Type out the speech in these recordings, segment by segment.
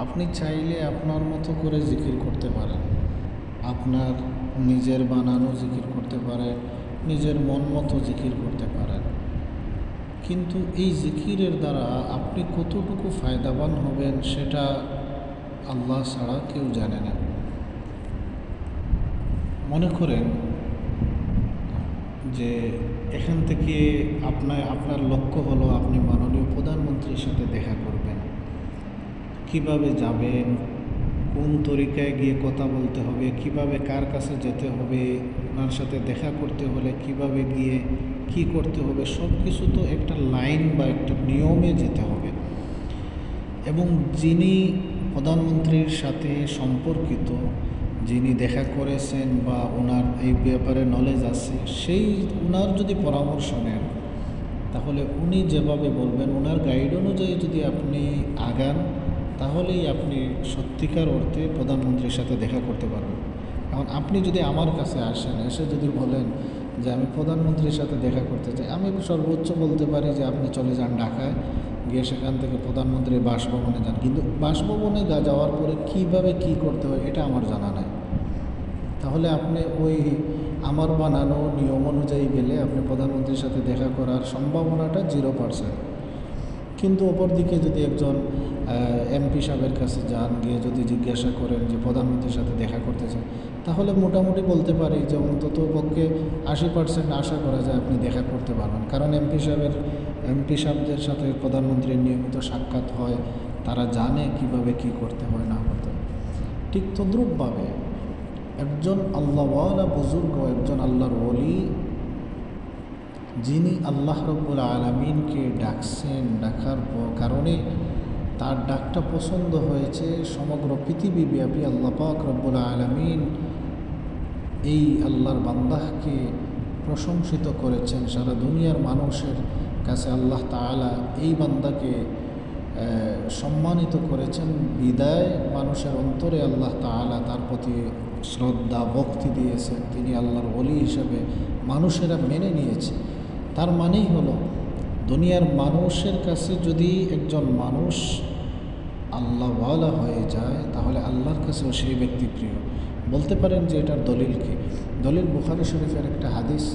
আপনি চাইলে আপনার মতো করে জিকির করতে পারেন, আপনার নিজের বানানো জিকির করতে পারেন, নিজের মন মতো জিকির করতে পারেন। কিন্তু এই জিকিরের দ্বারা আপনি কতটুকু ফায়দাবান হবেন সেটা আল্লাহ ছাড়া কেউ জানে না। মনে করেন যে এখান থেকে আপনার লক্ষ্য হলো আপনি মাননীয় প্রধানমন্ত্রীর সাথে দেখা করবেন। কিভাবে যাবেন, কোন তরিকায় গিয়ে কথা বলতে হবে, কিভাবে কার কাছে যেতে হবে, ওনার সাথে দেখা করতে হলে কিভাবে গিয়ে কি করতে হবে, সব কিছু তো একটা লাইন বা একটা নিয়মে যেতে হবে। এবং যিনি প্রধানমন্ত্রীর সাথে সম্পর্কিত, যিনি দেখা করেছেন বা ওনার এই ব্যাপারে নলেজ আছে, সেই ওনার যদি পরামর্শ নেন তাহলে উনি যেভাবে বলবেন, ওনার গাইড অনুযায়ী যদি আপনি আগান, তাহলেই আপনি সত্যিকার অর্থে প্রধানমন্ত্রীর সাথে দেখা করতে পারবেন। এখন আপনি যদি আমার কাছে আসেন, এসে যদি বলেন যে আমি প্রধানমন্ত্রীর সাথে দেখা করতে চাই, আমি সর্বোচ্চ বলতে পারি যে আপনি চলে যান ঢাকায়, গিয়ে সেখান থেকে প্রধানমন্ত্রীর বাসভবনে যান। কিন্তু বাসভবনে যাওয়ার পরে কিভাবে কি করতে হয় এটা আমার জানা নাই। তাহলে আপনি ওই আমার বানানো নিয়ম অনুযায়ী গেলে আপনি প্রধানমন্ত্রীর সাথে দেখা করার সম্ভাবনাটা 0%। কিন্তু অপরদিকে যদি একজন এমপি সাহেবের কাছে যান, গিয়ে যদি জিজ্ঞাসা করেন যে প্রধানমন্ত্রীর সাথে দেখা করতে চান, তাহলে মোটামুটি বলতে পারি যে অন্তত পক্ষে 80% আশা করা যায় আপনি দেখা করতে পারবেন। কারণ এমপি সাহেবদের সাথে প্রধানমন্ত্রীর নিয়মিত সাক্ষাৎ হয়, তারা জানে কিভাবে কি করতে হয় না করতে হয়। ঠিক তদ্রূপভাবে একজন আল্লাহওয়ালা বুজুর্গ, একজন আল্লাহর ওলি, যিনি আল্লাহ রব্বুল আলামিনকে ডাকছেন, ডাকার কারণে তার ডাকটা পছন্দ হয়েছে সমগ্র পৃথিবীব্যাপী, আল্লাহ পাক রব্বুল আলামিন এই আল্লাহর বান্দাহকে প্রশংসিত করেছেন। সারা দুনিয়ার মানুষের কাছে আল্লাহ তাআলা এই বান্দাকে সম্মানিত করেছেন। বিদায় মানুষের অন্তরে আল্লাহ তাআলা তার প্রতি শ্রদ্ধা ভক্তি দিয়েছেন, তিনি আল্লাহর ওলি হিসেবে মানুষেরা মেনে নিয়েছে। তার মানেই হলো দুনিয়ার মানুষের কাছে যদি একজন মানুষ আল্লাহওয়ালা হয়ে যায়, তাহলে আল্লাহর কাছেও সেই ব্যক্তি প্রিয়। বলতে পারেন যে এটার দলিল কি? দলিল বুখারী শরীফের একটা হাদিস।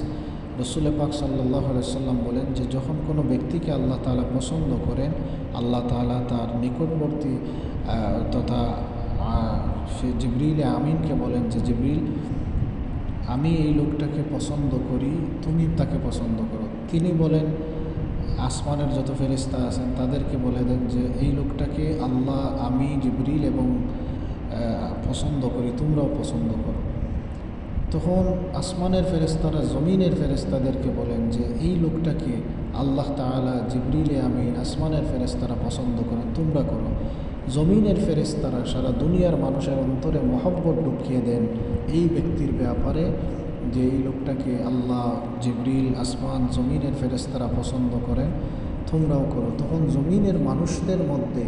রাসূল পাক সাল্লাল্লাহু আলাইহি ওয়াসাল্লাম বলেন যে যখন কোনো ব্যক্তিকে আল্লাহ তাআলা পছন্দ করেন, আল্লাহ তাআলা তার নিকটবর্তী তথা সে জিবরিল আমিনকে বলেন যে জিবরিল, আমি এই লোকটাকে পছন্দ করি, তুমি তাকে পছন্দ করো। তিনি বলেন আসমানের যত ফেরেশতা আছেন তাদেরকে বলে দেন যে এই লোকটাকে আল্লাহ, আমি, জিবরিল এবং পছন্দ করি, তোমরাও পছন্দ করো। তখন আসমানের ফেরেশতারা জমিনের ফেরেশতাদেরকে বলেন যে এই লোকটাকে আল্লাহ তাআলা, জিবরিল আমিন, আসমানের ফেরেশতারা পছন্দ করেন, তোমরা করো। জমিনের ফেরেশতারা সারা দুনিয়ার মানুষের অন্তরে মহব্বত ঢুকিয়ে দেন এই ব্যক্তির ব্যাপারে যে এই লোকটাকে আল্লাহ, জিবরিল, আসমান, জমিনের ফেরেশতারা পছন্দ করেন, তোমরাও করো। তখন জমিনের মানুষদের মধ্যে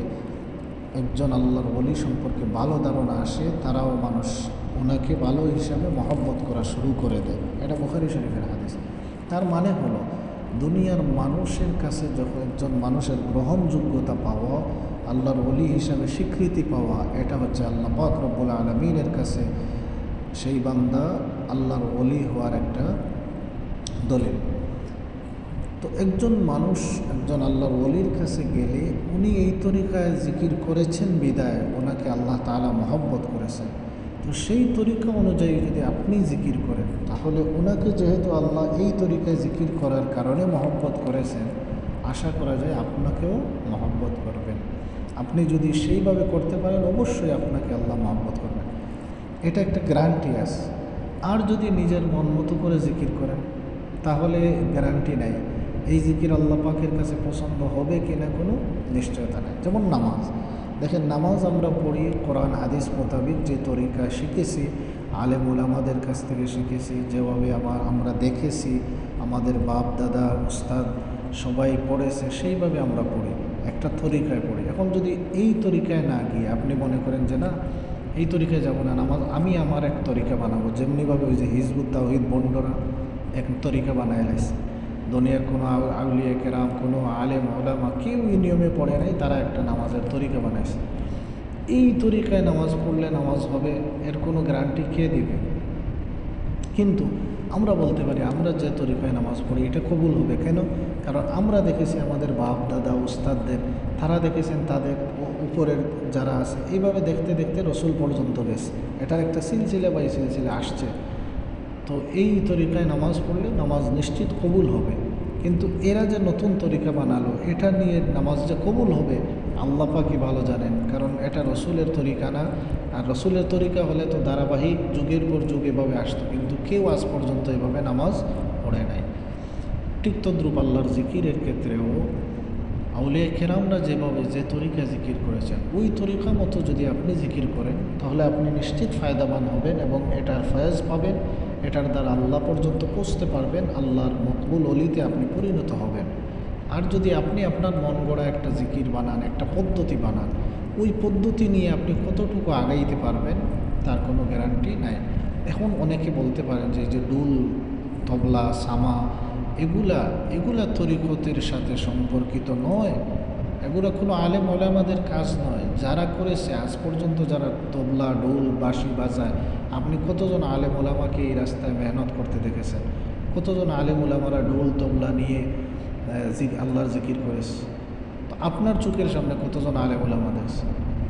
একজন আল্লাহর ওলি সম্পর্কে ভালো ধারণা আসে, তারাও ওনাকে ভালো হিসাবে মহব্বত করা শুরু করে দেয়। এটা বুখারী শরীফের হাদিস। তার মানে হলো দুনিয়ার মানুষের কাছে যখন একজন মানুষের গ্রহণযোগ্যতা পাওয়া, আল্লাহর ওলি হিসাবে স্বীকৃতি পাওয়া, এটা হচ্ছে আল্লাহ পাক রব্বুল আলামিনের কাছে সেই বান্দা আল্লাহর ওলি হওয়ার একটা দলিল। তো একজন মানুষ একজন আল্লাহর ওলির কাছে গেলে উনি এই তরিকায় জিকির করেছেন বিদায় ওনাকে আল্লাহ তাআলা মহব্বত করেছেন। তো সেই তরিকা অনুযায়ী যদি আপনি জিকির করেন, তাহলে ওনাকে যেহেতু আল্লাহ এই তরিকায় জিকির করার কারণে মহব্বত করেছেন, আশা করা যায় আপনাকেও মহব্বত করবেন। আপনি যদি সেইভাবে করতে পারেন, অবশ্যই আপনাকে আল্লাহ মহব্বত করবেন, এটা একটা গ্যারান্টি আছে। আর যদি নিজের মন মতো করে জিকির করেন, তাহলে গ্যারান্টি নাই এই জিকির আল্লাহ পাকের কাছে পছন্দ হবে কিনা কোনো নিশ্চয়তা নেই। যেমন নামাজ, দেখেন নামাজ আমরা পড়ি কোরআন হাদিস মোতাবিক, যে তরিকা শিখেছি, আলেম ওলামাদের কাছ থেকে শিখেছি, যেভাবে আমরা দেখেছি আমাদের বাপ দাদা উস্তাদ সবাই পড়েছে, সেইভাবে আমরা পড়ি, একটা তরিকায় পড়ি। এখন যদি এই তরিকায় না গিয়ে আপনি মনে করেন যে না এই তরিকায় যাব না, নামাজ আমি আমার এক তরিকা বানাবো, যেমনিভাবে ওই যে হিজবুত তাওহীদ বন্ডরা এক তরিকা বানায় লাইছে, দুনিয়ার কোনো আউলিয়া কেরাম, কোনো আলেম ওলামা কেউ এই নিয়মে পড়ে নাই, তারা একটা নামাজের তরিকা বানাইছে। এই তরিকায় নামাজ পড়লে নামাজ হবে, এর কোনো গ্যারান্টি কে দিবে? কিন্তু আমরা বলতে পারি আমরা যে তরিকায় নামাজ পড়ি এটা কবুল হবে। কেন? কারণ আমরা দেখেছি আমাদের বাপ দাদা উস্তাদদের, তারা দেখেছেন তাদের উপরের যারা আছে, এইভাবে দেখতে দেখতে রসুল পর্যন্ত গেছে। এটার একটা সিলসিলা বাই সিলসিলা আসছে। তো এই তরিকায় নামাজ পড়লে নামাজ নিশ্চিত কবুল হবে। কিন্তু এরা যে নতুন তরিকা বানালো, এটা নিয়ে নামাজ যে কবুল হবে আল্লাহ পাকই ভালো জানেন। কারণ এটা রসুলের তরিকা না। আর রসুলের তরিকা হলে তো ধারাবাহিক যুগের পর যুগ এভাবে আসতো, কিন্তু কেউ আজ পর্যন্ত এভাবে নামাজ পড়ে নাই। ঠিক তদ্রুপ আল্লাহর জিকিরের ক্ষেত্রেও আউলিয়া কেরামরা যেভাবে যে তরিকা জিকির করেছেন, ওই তরিকা মতো যদি আপনি জিকির করেন তাহলে আপনি নিশ্চিত ফায়দাবান হবেন এবং এটার ফয়েজ পাবেন। এটার দ্বারা আল্লাহ পর্যন্ত পৌঁছতে পারবেন, আল্লাহর মকবুল অলিতে আপনি পরিণত হবেন। আর যদি আপনি আপনার মন গড়া একটা জিকির বানান, একটা পদ্ধতি বানান, ওই পদ্ধতি নিয়ে আপনি কতটুকু আগাইতে পারবেন তার কোনো গ্যারান্টি নাই। এখন অনেকে বলতে পারেন যে যে ডুল, তবলা, সামা এগুলা তরিকতের সাথে সম্পর্কিত নয়, এগুলো কোনো আলেম ওলামাদের কাজ নয়। যারা করেছে আজ পর্যন্ত, যারা তবলা, ডোল, বাঁশি বাজায়, আপনি কতজন আলেম ওলামাকে এই রাস্তায় মেহনত করতে দেখেছেন? কতজন আলেম ওলামারা ডোল তবলা নিয়ে আল্লাহর জিকির করেছে? তো আপনার চোখের সামনে কতজন আলেম ওলামা দেখছে?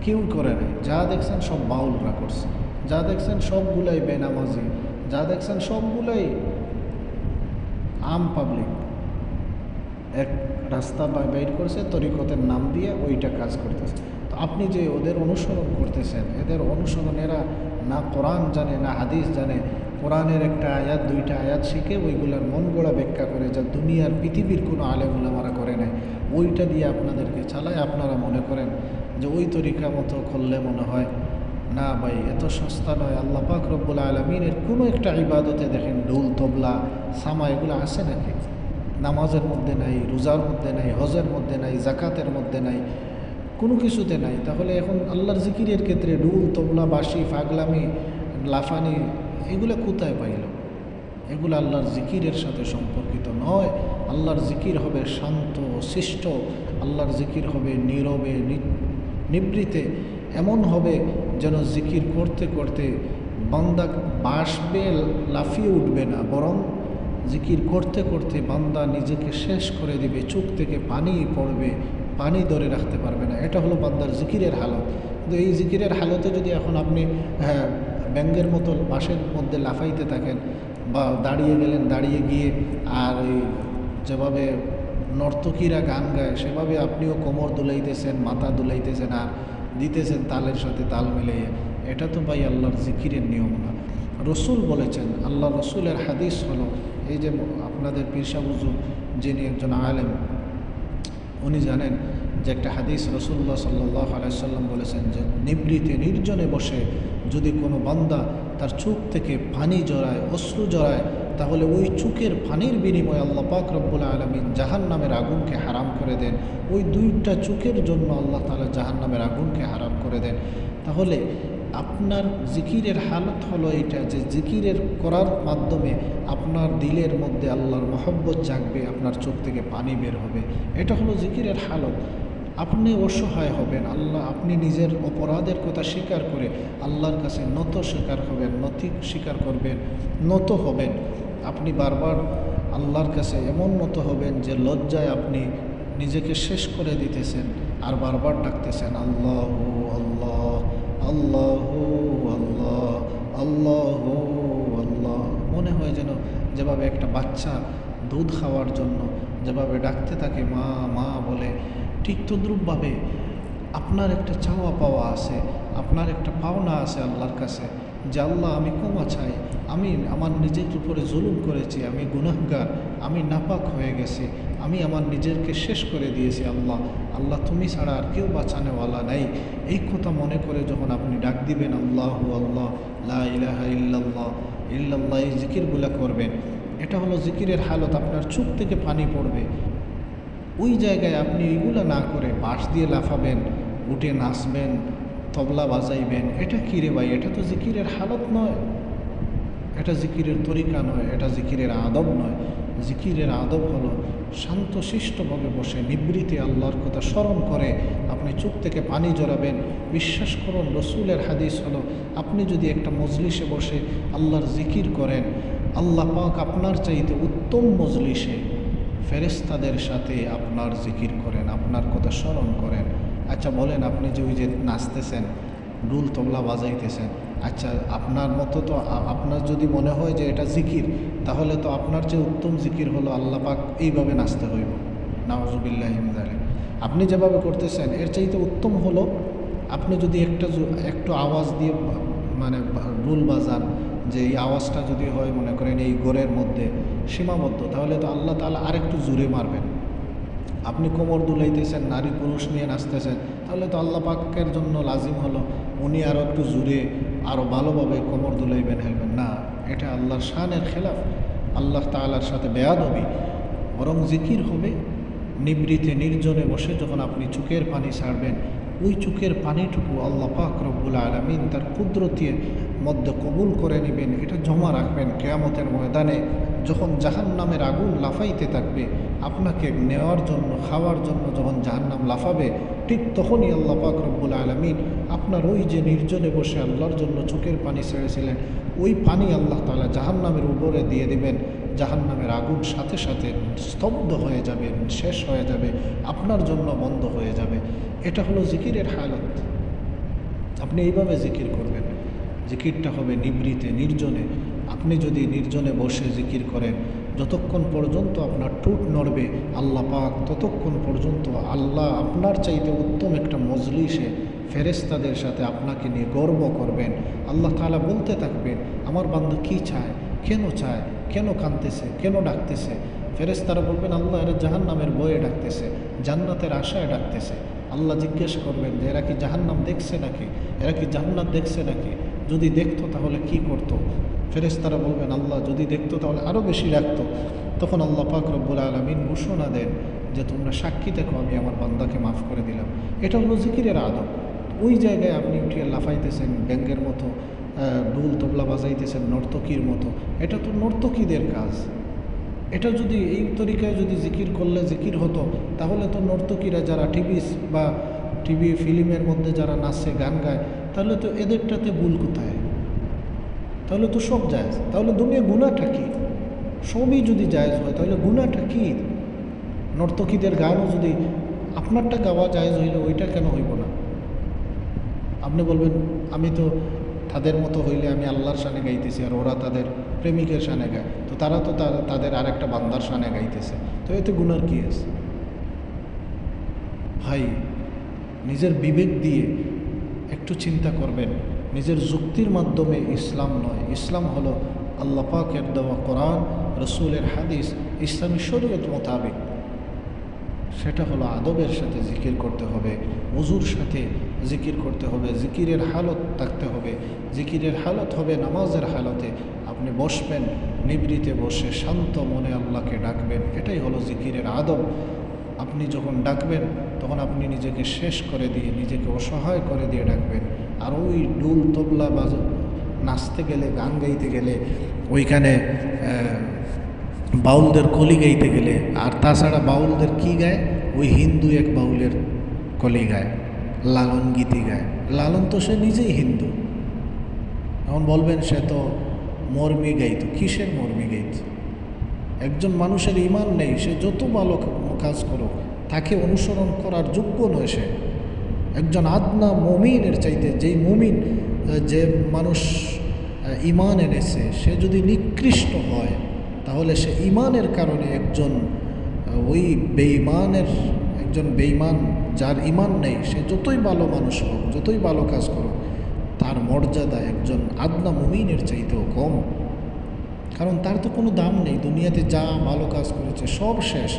কেউ করে নাই। যা দেখছেন সব বাউলরা করছে, যা দেখছেন সবগুলাই বেনামাজি, যা দেখছেন সবগুলাই আম পাবলিক এক রাস্তা বাইর করেছে তরিকতের নাম দিয়ে ওইটা কাজ করতেছে। তো আপনি যে ওদের অনুসরণ করতেছেন, এদের অনুসরণেরা না কোরআন জানে না হাদিস জানে, কোরআনের একটা আয়াত দুইটা আয়াত শিখে ওইগুলার মন গড়া ব্যাখ্যা করে, যা দুনিয়ার পৃথিবীর কোনো আলেম ওলামারা করে নেয়, ওইটা দিয়ে আপনাদেরকে চালায়। আপনারা মনে করেন যে ওই তরিকা মতো করলে মনে হয় না। ভাই, এত সস্তা নয়। আল্লাহ পাক রব্বুল আলামিনের কোনো একটা ইবাদতে দেখেন ঢোল, তবলা, সামা এগুলো আছে নাকি? নামাজের মধ্যে নাই, রোজার মধ্যে নাই, হজের মধ্যে নাই, জাকাতের মধ্যে নাই, কোনো কিছুতে নাই। তাহলে এখন আল্লাহর জিকিরের ক্ষেত্রে ঢোল, তবলা, বাঁশি, পাগলামি, লাফানি এগুলো কোথায় পাইল? এগুলো আল্লাহর জিকিরের সাথে সম্পর্কিত নয়। আল্লাহর জিকির হবে শান্ত, শিষ্ট। আল্লাহর জিকির হবে নীরবে, নিবৃতে। এমন হবে যেন জিকির করতে করতে বান্দা বাসবে, লাফিয়ে উঠবে না, বরং জিকির করতে করতে বান্দা নিজেকে শেষ করে দিবে, চোখ থেকে পানি পড়বে, পানি ধরে রাখতে পারবে না। এটা হলো বান্দার জিকিরের হালত। কিন্তু এই জিকিরের হালতে যদি এখন আপনি ব্যাঙ্গের মতো বাঁশের মধ্যে লাফাইতে থাকেন, বা দাঁড়িয়ে গেলেন, দাঁড়িয়ে গিয়ে আর ওই যেভাবে নর্তকীরা গান গায় সেভাবে আপনিও কোমর দুলাইতেছেন, মাথা দুলাইতেছেন আর দিতেছেন তালের সাথে তাল মিলিয়ে, এটা তো ভাই আল্লাহর জিকিরের নিয়ম না। রসুল বলেছেন, আল্লাহ রসুলের হাদিস হলো, এই যে আপনাদের পীরসা হুজুর যিনি একজন আলেম, উনি জানেন যে একটা হাদিস রসুল্লাহ সাল্লাল্লাহু আলাইহি সাল্লাম বলেছেন যে নিবৃতে নির্জনে বসে যদি কোনো বান্দা তার চোখ থেকে পানি জড়ায়, অশ্রু জড়ায়, তাহলে ওই চোখের পানির বিনিময়ে আল্লাহ পাক রব্বুল আলামিন জাহান্নামের আগুনকে হারাম করে দেন। ওই দুইটা চোখের জন্য আল্লাহ তাআলা জাহান্নামের আগুনকে হারাম করে দেন। তাহলে আপনার জিকিরের হালত হলো এইটা, যে জিকিরের করার মাধ্যমে আপনার দিলের মধ্যে আল্লাহর মহব্বত জাগবে, আপনার চোখ থেকে পানি বের হবে। এটা হলো জিকিরের হালত। আপনি অসহায় হবেন, আপনি নিজের অপরাধের কথা স্বীকার করে আল্লাহর কাছে নত স্বীকার হবেন, নতি স্বীকার করবেন, নত হবেন। আপনি বারবার আল্লাহর কাছে এমন নত হবেন যে লজ্জায় আপনি নিজেকে শেষ করে দিতেছেন আর বারবার ডাকতেছেন আল্লাহ আল্লাহ আল্লাহ আল্লাহ আল্লাহ আল্লাহ। মনে হয় যেন যেভাবে একটা বাচ্চা দুধ খাওয়ার জন্য যেভাবে ডাকতে থাকে মা মা বলে, ঠিক তদ্রূপভাবে আপনার একটা চাওয়া পাওয়া আছে, আপনার একটা পাওনা আছে আল্লাহর কাছে, যে আল্লাহ আমি ক্ষমা চাই, আমি আমার নিজের উপরে জুলুম করেছি, আমি গুনাহগার, আমি নাপাক হয়ে গেছি, আমি আমার নিজেরকে শেষ করে দিয়েছি। আল্লাহ আল্লাহ তুমি ছাড়া আর কেউ বাঁচানেওয়ালা নাই। এই কথা মনে করে যখন আপনি ডাক দিবেন আল্লাহ আল্লাহ লা ইলাহা ইল্লাল্লাহ ইল্লাল্লাহ, এই জিকিরগুলা করবেন, এটা হলো জিকিরের হালত। আপনার চোখ থেকে পানি পড়বে। ওই জায়গায় আপনি এইগুলো না করে বাঁশ দিয়ে লাফাবেন, উঠে নাচবেন, তবলা বাজাইবেন, এটা কী রে ভাই? এটা তো জিকিরের হালত নয়, এটা জিকিরের তরিকা নয়, এটা জিকিরের আদব নয়। জিকিরের আদব হলো শান্তশিষ্টভাবে বসে নিবৃত্তি আল্লাহর কথা স্মরণ করে আপনি আপনি চোখ থেকে পানি জড়াবেন। বিশ্বাস করুন, রসুলের হাদিস হলো, আপনি যদি একটা মজলিসে বসে আল্লাহর জিকির করেন, আল্লাহ পাক আপনার চাইতে উত্তম মজলিসে ফেরেশতাদের সাথে আপনার জিকির করেন, আপনার কথা স্মরণ করেন। আচ্ছা বলেন, আপনি যে ওই যে নাচতেছেন, ডুল তবলা বাজাইতেছেন, আচ্ছা আপনার মতো তো আপনার যদি মনে হয় যে এটা জিকির, তাহলে তো আপনার যে উত্তম জিকির হলো আল্লাহ পাক এইভাবে নাচতে হইব। নাউজুবিল্লাহি মিন যালিক। আপনি যেভাবে করতেছেন এর চাইতে উত্তম হলো আপনি যদি একটু আওয়াজ দিয়ে মানে ডুল বাজান, যে এই আওয়াজটা যদি হয় মনে করেন এই গোরের মধ্যে সীমাবদ্ধ, তাহলে তো আল্লাহ তাআলা আরেকটু জোরে মারবেন। আপনি কোমর দুলাইতেছেন, নারী পুরুষ নিয়ে নাচতেছেন, তাহলে তো আল্লাহ পাকের জন্য লাজিম হলো উনি আরও একটু জোরে আরও ভালোভাবে কোমর দুলাইবেন, হেলবেন না। এটা আল্লাহর শানের খেলাফ, আল্লাহ তাআলার সাথে বেয়াদবি। বরং জিকির হবে নিবৃতে নির্জনে বসে, যখন আপনি চোখের পানি ছাড়বেন, ওই চোখের পানিটুকু আল্লাহ পাক রব্বুল আলামিন তার কুদরতের মধ্যে কবুল করে নেবেন। এটা জমা রাখবেন কিয়ামতের ময়দানে, যখন জাহান্নামের আগুন লাফাইতে থাকবে আপনাকে নেওয়ার জন্য, খাওয়ার জন্য যখন জাহান্নাম লাফাবে, ঠিক তখনই আল্লাহ পাক রব্বুল আলামিন আপনার ওই যে নির্জনে বসে আল্লাহর জন্য চোখের পানি ছেড়েছিলেন, ওই পানি আল্লাহ তাআলা জাহান্নামের উপরে দিয়ে দিবেন। জাহান্নামের আগুন সাথে সাথে স্তব্ধ হয়ে যাবে, শেষ হয়ে যাবে, আপনার জন্য বন্ধ হয়ে যাবে। এটা হলো জিকিরের হালত। আপনি এইভাবে জিকির করবেন। জিকিরটা হবে নিবৃতে নির্জনে। আপনি যদি নির্জনে বসে জিকির করেন, যতক্ষণ পর্যন্ত আপনার ঠোঁট নড়বে আল্লাহ পাক ততক্ষণ পর্যন্ত আল্লাহ আপনার চাইতে উত্তম একটা মজলিসে ফেরেশতাদের সাথে আপনাকে নিয়ে গর্ব করবেন। আল্লাহ তাআলা বলতে থাকবেন, আমার বান্দা কী চায়, কেন চায়, কেন কাঁদতেছে, কেন ডাকতেছে। ফেরেশতারা বলবেন, আল্লাহ এরা জাহান্নামের ভয়ে ডাকতেছে, জান্নাতের আশায় ডাকতেছে। আল্লাহ জিজ্ঞেস করবেন যে এরা কি জাহান্নাম দেখছে নাকি, এরা কি জান্নাত দেখছে নাকি, যদি দেখতো তাহলে কি করতো। ফেরেশতারা বলবেন, আল্লাহ যদি দেখতো তাহলে আরও বেশি রাখতো। তখন আল্লাহ পাক রব্বুল আলামিন ঘোষণা দেন যে তোমরা সাক্ষী দেখো, আমি আমার বান্দাকে মাফ করে দিলাম। এটা হলো জিকিরের আদব। ওই জায়গায় আপনি উঠিয়ে লাফাইতেছেন ব্যাঙ্গের মতো, ডুল তবলা বাজাইতেছেন নর্তকীর মতো, এটা তো নর্তকীদের কাজ। এটা যদি এই তরিকায় যদি জিকির করলে জিকির হতো, তাহলে তো নর্তকীরা যারা টিভি ফিল্মের মধ্যে যারা নাচে গান গায়, তাহলে তো এদেরটাতে ভুল কোথায়? তাহলে তো সব জায়েজ। তাহলে দুনিয়া গুনাহটা কি? সবই যদি জায়েজ হয় তাহলে গুনাহটা কি? নর্তকীদের গানও যদি আপনারটা গাওয়া জায়েজ হইলে ওইটা কেন হইব না? আপনি বলবেন, আমি তো তাদের মতো হইলে আমি আল্লাহর শানে গাইতেছি, আর ওরা তাদের প্রেমিকের শানে গায়, তো তারা তো তাদের আরেকটা বান্দার শানে গাইতেছে, তো এতে গুনার কি আছে? ভাই, নিজের বিবেক দিয়ে একটু চিন্তা করবেন। নিজের যুক্তির মাধ্যমে ইসলাম নয়। ইসলাম হলো আল্লাহ পাকের দেওয়া কোরআন, রসুলের হাদিস, ইসলামী শরীয়ত মোতাবেক। সেটা হলো আদবের সাথে জিকির করতে হবে, ওযুর সাথে জিকির করতে হবে, জিকিরের হালত থাকতে হবে। জিকিরের হালত হবে নামাজের হালতে। আপনি বসবেন, নিবৃতে বসে শান্ত মনে আল্লাহকে ডাকবেন, এটাই হলো জিকিরের আদব। আপনি যখন ডাকবেন তখন আপনি নিজেকে শেষ করে দিয়ে, নিজেকে অসহায় করে দিয়ে ডাকবেন। আর ওই ডুল তবলা নাচতে গেলে, গান গাইতে গেলে, ওইখানে বাউলদের কলি গাইতে গেলে, আর তাছাড়া বাউলদের কি গায়, ওই হিন্দু এক বাউলের কলি গায়, লালন গীতি গায়। লালন তো সে নিজেই হিন্দু। এখন বলবেন সে তো মর্মী গাইত। কিসের মর্মী গাইত? একজন মানুষের ঈমান নেই, সে যত ভালো কাজ করুক তাকে অনুসরণ করার যোগ্য নয় সে। একজন আদনা মুমিনের চাইতে, যেই মুমিন, যে মানুষ ঈমান এনেছে, সে যদি নিকৃষ্ট হয়, তাহলে সে ঈমানের কারণে ওই একজন বেঈমান যার ঈমান নেই, সে যতই ভালো মানুষ হোক, যতই ভালো কাজ করুক, তার মর্যাদা একজন আদনা মুমিনের চাইতেও কম। কারণ তার তো কোনো দাম নেই। দুনিয়াতে যা ভালো কাজ করেছে সব শেষ,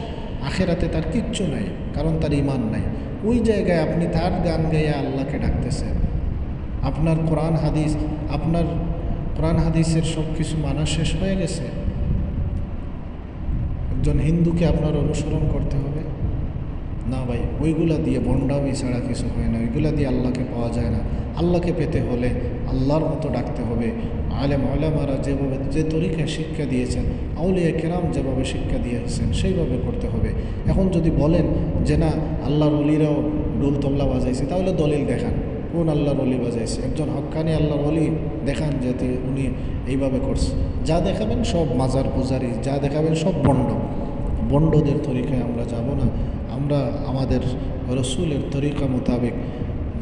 আখেরাতে তার কিচ্ছু নাই, কারণ তার ঈমান নাই। ওই জায়গায় আপনি তার গান গাইয়া আল্লাহকে ডাকতেছেন। আপনার কোরআন হাদিসের সব কিছু মানা শেষ হয়ে গেছে। একজন হিন্দুকে আপনার অনুসরণ করতে হবে না ভাই। ওইগুলা দিয়ে ভণ্ডামি ছাড়া কিছু হয় না। ওইগুলা দিয়ে আল্লাহকে পাওয়া যায় না। আল্লাহকে পেতে হলে আল্লাহর মতো ডাকতে হবে। আলেম ওলামারা যেভাবে, যে তরিকায় শিক্ষা দিয়েছেন, আউলিয়া কেরাম যেভাবে শিক্ষা দিয়েছেন, সেইভাবে করতে হবে। এখন যদি বলেন যে না, আল্লাহর ওলিরাও ডোল তবলা বাজাইছি, তাহলে দলিল দেখান কোন আল্লাহর ওলি বাজাইছে, একজন হক্কানি আল্লাহর ওলি দেখান যাতে উনি এইভাবে করছে। যা দেখাবেন সব মাজার পূজারি, যা দেখাবেন সব বন্ডদের তরিকায় আমরা যাব না। আমরা আমাদের রসুলের তরিকা মোতাবেক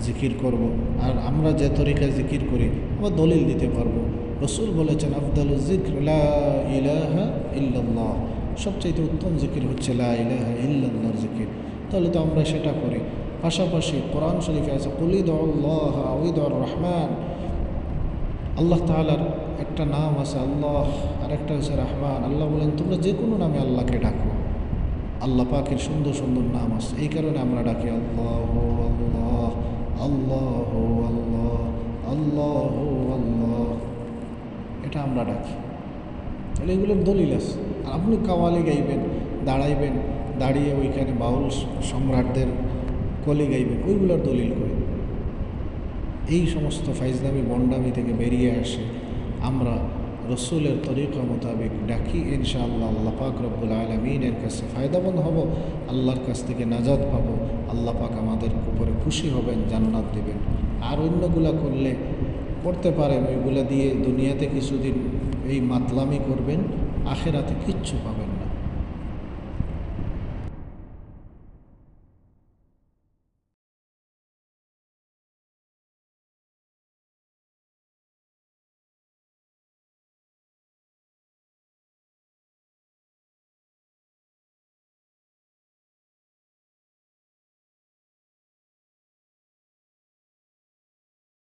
জিকির করব। আর আমরা যে তরিকায় জিকির করি আমরা দলিল দিতে পারবো। রসুল বলেছেন আফদালুজ যিকর লা ইলাহা ইল্লাল্লাহ, সবচাইতে উত্তম জিকির হচ্ছে লা ইলাহা ইল্লাল্লাহর জিকির। তাহলে তো আমরা সেটা করি। পাশাপাশি কোরআন শরীফে আছে কুল ইদউল্লাহ আও ইদউর রহমান, আল্লাহ তাআলার একটা নাম আছে আল্লাহ, আর একটা হচ্ছে রহমান। আল্লাহ বলেন তোমরা যে কোনো নামে আল্লাহকে ডাকো। আল্লাহ পাকের সুন্দর সুন্দর নাম আছে, এই কারণে আমরা ডাকি আল্লাহ আল্লাহ আল্লাহ আল্লাহ আল্লাহ আল্লাহ, এটা আমরা ডাকি। তাহলে এগুলোর দলিল আছে। আর আপনি কাওয়ালি গাইবেন, দাঁড়াইবেন, দাঁড়িয়ে ওইখানে বাউল সম্রাটদের কলি গাইবেন, ওইগুলোর দলিল করে। এই সমস্ত ফাইজলামি বন্ডামি থেকে বেরিয়ে আসে আমরা রসুলের তরিকা মোতাবেক ডাকি, ইনশাআল্লাহ আল্লাহ পাক রব্বুল আলামিনের কাছে ফায়দামন্দ হব, আল্লাহর কাছ থেকে নাজাত পাব, আল্লাহ পাক আমাদের উপরে খুশি হবেন, জান্নাত দেবেন। আর অন্যগুলা করতে পারেন, ওইগুলা দিয়ে দুনিয়াতে কিছুদিন এই মাতলামি করবেন, আখেরাতে কিচ্ছু পাবেন না।